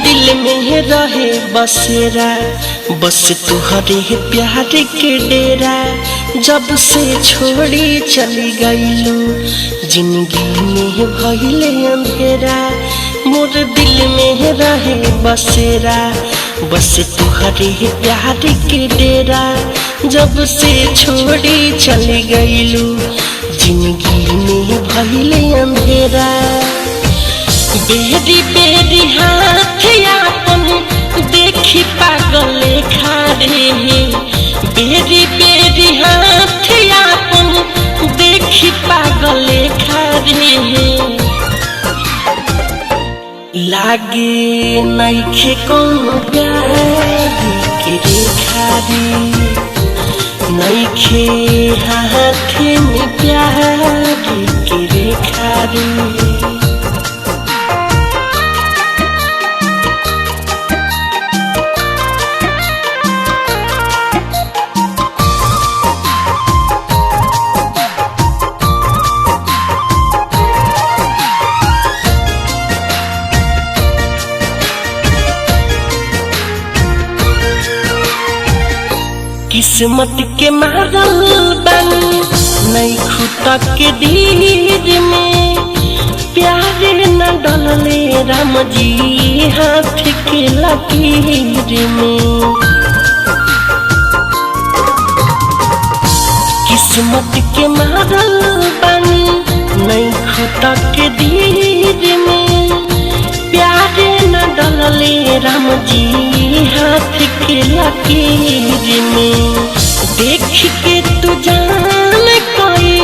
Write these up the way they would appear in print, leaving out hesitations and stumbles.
दिल में रहे बसेरा, बस तुहरे प्यार के डेरा। जब से छोड़ी चली गईलू, जिंदगी में भइले अंधेरा। मोर दिल में रहे बसेरा, बस तुहरे प्यार के डेरा। जब से छोड़ी चली गईलू, जिंदगी में भइले अंधेरा। बेरी बेरी हाथ आपन देखी पागल खारे। बेरी बेरी हाथ आपन देखी पागल खारे। लागे नइखे कौनो प्यार के रेखा रे। नइखे हाथ में प्यार के रेखा रे। किस्मत के मारल बानी नहीं खुदा के धीर में। प्यार न डलले राम जी हाथ के लकीर में। किस्मत के मारल बानी नहीं खुदा के धीर में। प्यार न डलले राम जी हाथ के लकीर में। देख के तू जान कोई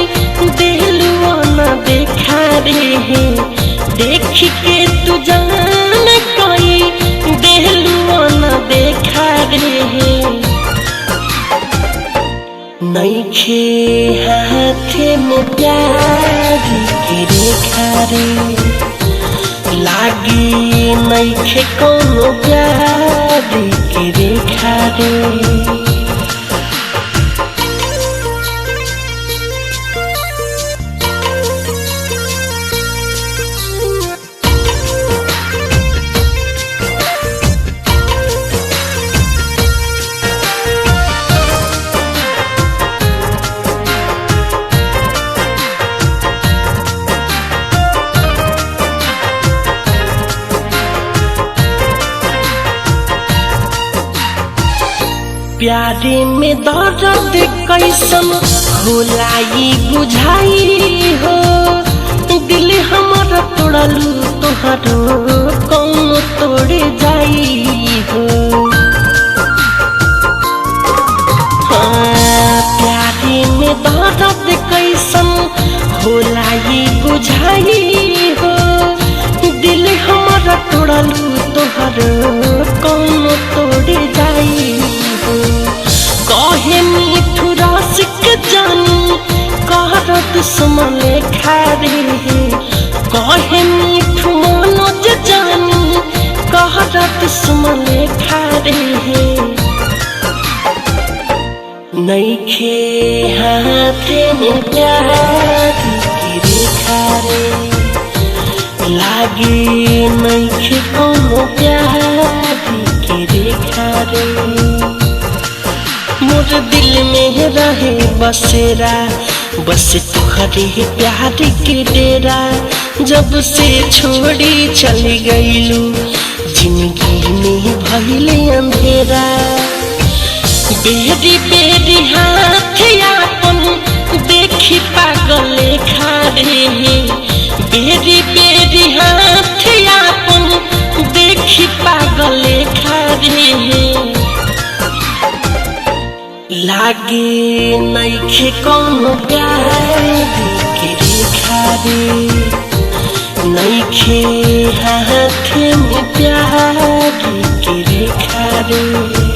दिलवा न देखा रे। देख के तू जान कोई दिलवा न देखा रे। नइखे हाथ में प्यार के रेखा रे। लागे नइखे कौनो प्यार के रेखा रे। प्यारे में दर्द कैसन होला ई बुझाई हो। दिल हमारा तोड़लू तोहरो कौन तोड़े जाई हो। हाँ, प्यारे में दर्द कैसन होला ई बुझाई हो। दिल हमारा तोड़लू तोहरो कौन तोड़े जाई। कहे मीठू रस के जानी कहर दुश्मन खारे। कहे मीठू मनोज जानी कहर दुश्मन खारे। नइखे हाथ में प्यार की रेखा रे। लागे नइखे कौनो प्यार की रेखा रे। मोर दिल में रहे बसेरा, बस तुहरे प्यार के डेरा। जब से छोड़ी चली गईलू, जिंदगी में भइले अंधेरा। बेरी बेरी हाथ आपन देखी पागल खारे। बेरी बेरी हाथ आपन देखी पागल खारे। लागे नइखे कौनो प्यार के रेखा रे। नइखे हाथ में प्यार के रेखा रे।